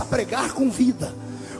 a pregar com vida,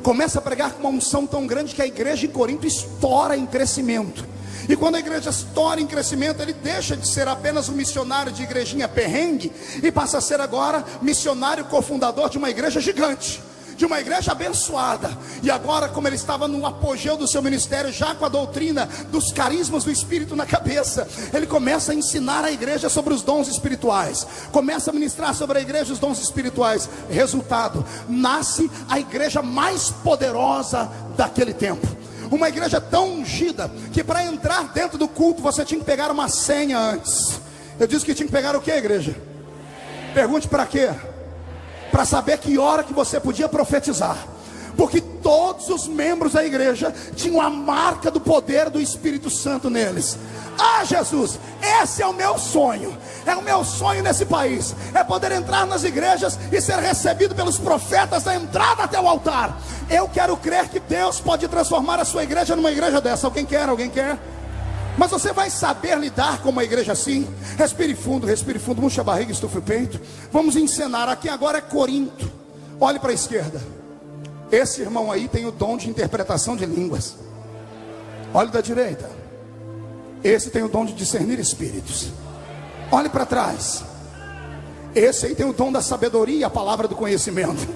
começa a pregar com uma unção tão grande que a igreja em Corinto estoura em crescimento. E quando a igreja estoura em crescimento, ele deixa de ser apenas um missionário de igrejinha perrengue e passa a ser agora missionário cofundador de uma igreja gigante, de uma igreja abençoada. E agora, como ele estava no apogeu do seu ministério, já com a doutrina dos carismas do Espírito na cabeça, ele começa a ensinar a igreja sobre os dons espirituais, começa a ministrar sobre a igreja os dons espirituais. Resultado, nasce a igreja mais poderosa daquele tempo. Uma igreja tão ungida que para entrar dentro do culto você tinha que pegar uma senha antes. Eu disse que tinha que pegar o que, igreja? Pergunte para quê? Para saber que hora que você podia profetizar. Porque todos os membros da igreja tinham a marca do poder do Espírito Santo neles. Ah, Jesus, esse é o meu sonho. É o meu sonho nesse país. É poder entrar nas igrejas e ser recebido pelos profetas da entrada até o altar. Eu quero crer que Deus pode transformar a sua igreja numa igreja dessa. Alguém quer? Alguém quer? Mas você vai saber lidar com uma igreja assim? Respire fundo, murcha a barriga, estufa o peito. Vamos encenar. Aqui agora é Corinto. Olhe para a esquerda. Esse irmão aí tem o dom de interpretação de línguas. Olhe da direita. Esse tem o dom de discernir espíritos. Olhe para trás. Esse aí tem o dom da sabedoria e a palavra do conhecimento.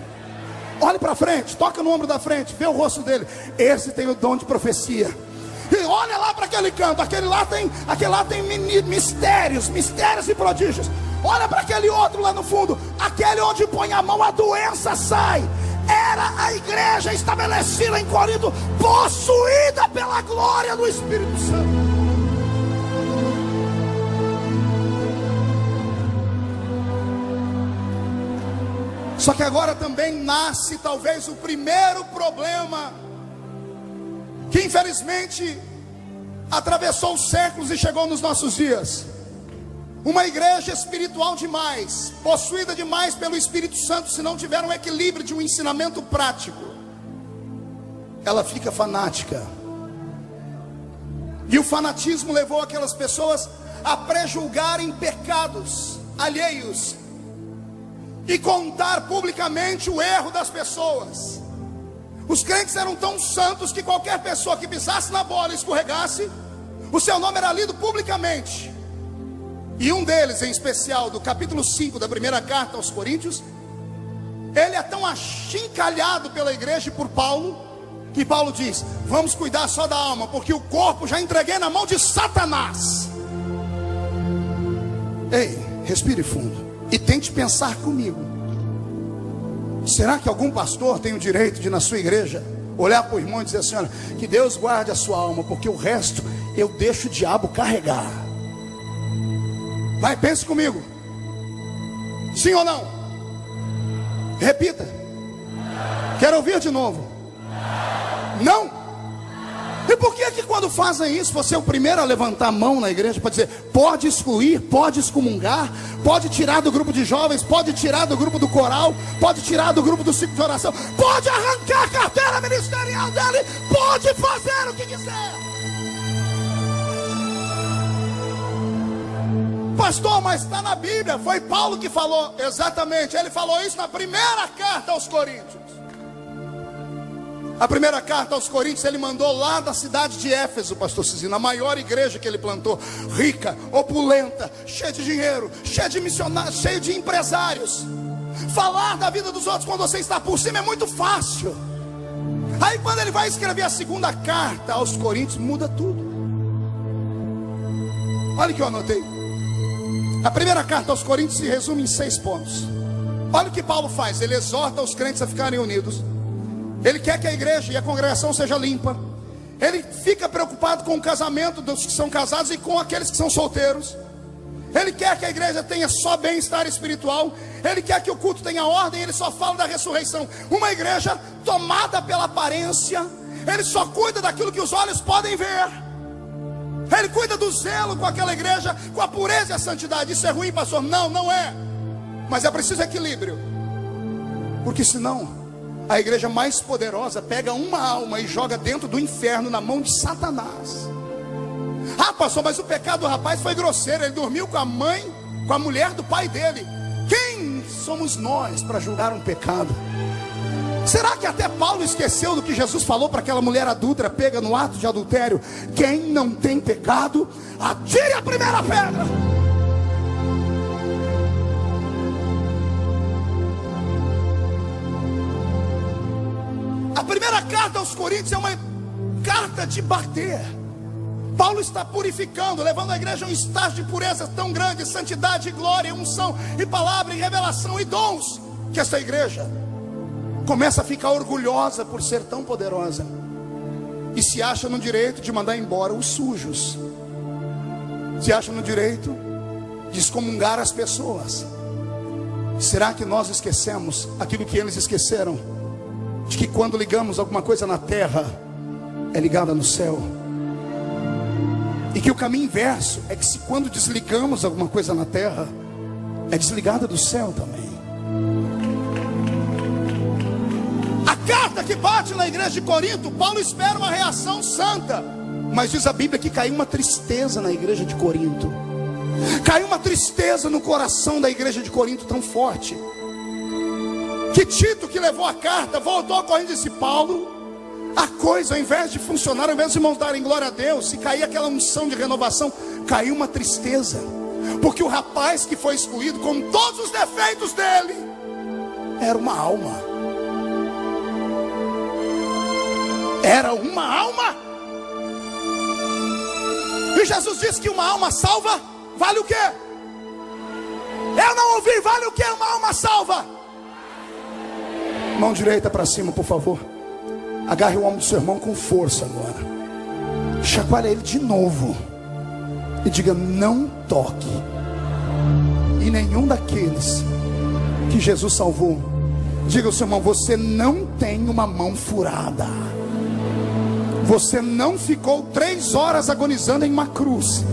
Olhe para frente, toca no ombro da frente, vê o rosto dele. Esse tem o dom de profecia. E olha lá para aquele canto, aquele lá tem mistérios e prodígios. Olha para aquele outro lá no fundo, aquele onde põe a mão a doença sai. Era a igreja estabelecida em Corinto, possuída pela glória do Espírito Santo. Só que agora também nasce talvez o primeiro problema, que infelizmente atravessou os séculos e chegou nos nossos dias. Uma igreja espiritual demais, possuída demais pelo Espírito Santo, se não tiver um equilíbrio de um ensinamento prático, ela fica fanática. E o fanatismo levou aquelas pessoas a prejulgarem pecados alheios e contar publicamente o erro das pessoas. Os crentes eram tão santos que qualquer pessoa que pisasse na bola e escorregasse, o seu nome era lido publicamente. E um deles em especial, do capítulo 5 da primeira carta aos Coríntios, ele é tão achincalhado pela igreja e por Paulo, que Paulo diz: vamos cuidar só da alma, porque o corpo já entreguei na mão de Satanás. Ei, respire fundo e tente pensar comigo. Será que algum pastor tem o direito de, na sua igreja, olhar para o irmão e dizer assim: olha, que Deus guarde a sua alma, porque o resto eu deixo o diabo carregar? Vai, pense comigo. Sim ou não? Repita. Quero ouvir de novo. Não? E por que quando fazem isso, você é o primeiro a levantar a mão na igreja para dizer: pode excluir, pode excomungar, pode tirar do grupo de jovens, pode tirar do grupo do coral, pode tirar do grupo do ciclo de oração, pode arrancar a carteira ministerial dele, pode fazer o que quiser? Pastor, mas está na Bíblia, foi Paulo que falou. Exatamente, ele falou isso na primeira carta aos Coríntios. A primeira carta aos Coríntios ele mandou lá da cidade de Éfeso, pastor Cizino, a maior igreja que ele plantou, rica, opulenta, cheia de dinheiro, cheia de missionários, cheia de empresários. Falar da vida dos outros quando você está por cima é muito fácil. Aí quando ele vai escrever a segunda carta aos Coríntios, muda tudo. Olha o que eu anotei. A primeira carta aos Coríntios se resume em 6 pontos. Olha o que Paulo faz, ele exorta os crentes a ficarem unidos. Ele quer que a igreja e a congregação seja limpa. Ele fica preocupado com o casamento dos que são casados e com aqueles que são solteiros. Ele quer que a igreja tenha só bem-estar espiritual. Ele quer que o culto tenha ordem. Ele só fala da ressurreição. Uma igreja tomada pela aparência, ele só cuida daquilo que os olhos podem ver. Ele cuida do zelo com aquela igreja, com a pureza e a santidade. Isso é ruim, pastor? Não, não é. Mas é preciso equilíbrio, porque senão a igreja mais poderosa pega uma alma e joga dentro do inferno na mão de Satanás. Ah, pastor, mas o pecado do rapaz foi grosseiro. Ele dormiu com a mãe, com a mulher do pai dele. Quem somos nós para julgar um pecado? Será que até Paulo esqueceu do que Jesus falou para aquela mulher adúltera pega no ato de adultério? Quem não tem pecado, atire a primeira pedra. A primeira carta aos Coríntios é uma carta de bater. Paulo está purificando, levando a igreja a um estágio de pureza tão grande, santidade, glória, unção e palavra e revelação e dons, que essa igreja começa a ficar orgulhosa por ser tão poderosa e se acha no direito de mandar embora os sujos, se acha no direito de excomungar as pessoas. Será que nós esquecemos aquilo que eles esqueceram? De que quando ligamos alguma coisa na terra, é ligada no céu. E que o caminho inverso é que se quando desligamos alguma coisa na terra, é desligada do céu também. A carta que bate na igreja de Corinto, Paulo espera uma reação santa, mas diz a Bíblia que caiu uma tristeza na igreja de Corinto. Caiu uma tristeza no coração da igreja de Corinto tão forte, que Tito, que levou a carta, voltou correndo e disse: Paulo, a coisa, ao invés de funcionar, ao invés de irmãos darem glória a Deus, se cair aquela unção de renovação, caiu uma tristeza, porque o rapaz que foi excluído, com todos os defeitos dele, era uma alma. Era uma alma. E Jesus disse que uma alma salva vale o quê? Eu não ouvi, vale o quê uma alma salva? Mão direita para cima, por favor. Agarre o ombro do seu irmão com força agora. Chacoalhe ele de novo. E diga: não toque em nenhum daqueles que Jesus salvou. Diga ao seu irmão: você não tem uma mão furada. Você não ficou 3 horas agonizando em uma cruz.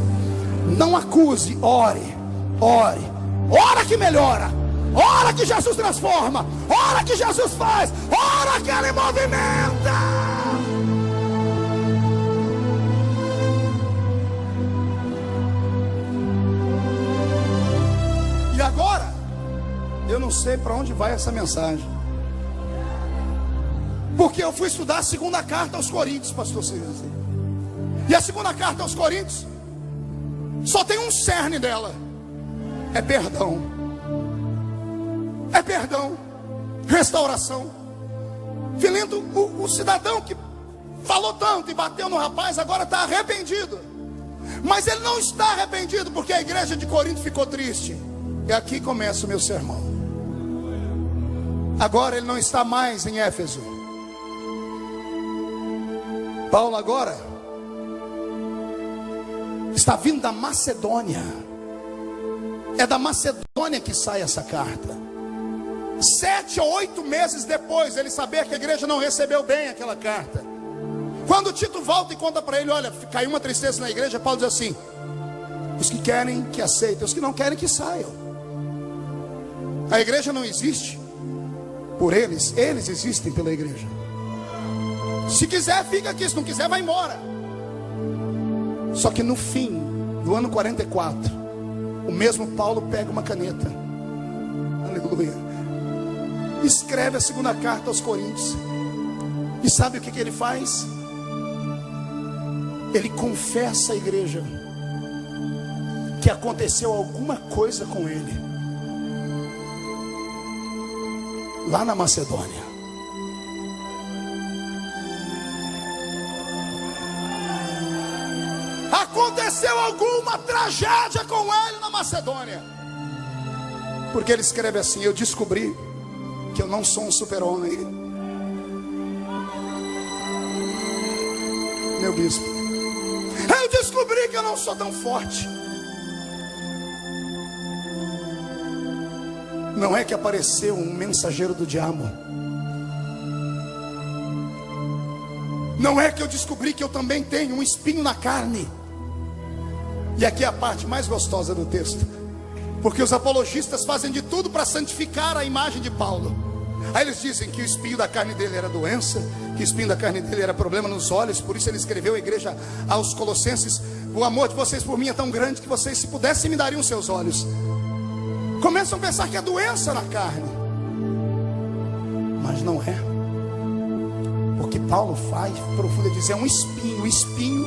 Não acuse, ore. Ore. Ora que melhora. Ora que Jesus transforma. Ora que Jesus faz. Ora que Ele movimenta. E agora, eu não sei para onde vai essa mensagem, porque eu fui estudar a segunda carta aos Coríntios, pastor Ciro. E a segunda carta aos Coríntios só tem um cerne dela: é perdão. É perdão, restauração. Filinto, o cidadão que falou tanto e bateu no rapaz, agora está arrependido. Mas ele não está arrependido porque a igreja de Corinto ficou triste. E aqui começa o meu sermão. Agora ele não está mais em Éfeso. Paulo agora está vindo da Macedônia. É da Macedônia que sai essa carta. 7 ou 8 meses depois, ele sabia que a igreja não recebeu bem aquela carta. Quando Tito volta e conta para ele: olha, caiu uma tristeza na igreja, Paulo diz assim: os que querem que aceitem, os que não querem que saiam. A igreja não existe por eles, eles existem pela igreja. Se quiser, fica aqui, se não quiser, vai embora. Só que no fim do ano 44, o mesmo Paulo pega uma caneta, aleluia, escreve a segunda carta aos Coríntios. E sabe o que ele faz? Ele confessa à igreja que aconteceu alguma coisa com ele lá na Macedônia. Aconteceu alguma tragédia com ele na Macedônia. Porque ele escreve assim: eu descobri que eu não sou um super-homem, meu bispo. Eu descobri que eu não sou tão forte. Não é que apareceu um mensageiro do diabo. Não é que eu descobri que eu também tenho um espinho na carne. E aqui é a parte mais gostosa do texto, porque os apologistas fazem de tudo para santificar a imagem de Paulo. Aí eles dizem que o espinho da carne dele era doença, que o espinho da carne dele era problema nos olhos. Por isso ele escreveu à igreja aos Colossenses: o amor de vocês por mim é tão grande que vocês, se pudessem, me dariam seus olhos. Começam a pensar que é doença na carne, mas não é. que Paulo faz, profundo, é dizer, é um espinho. O espinho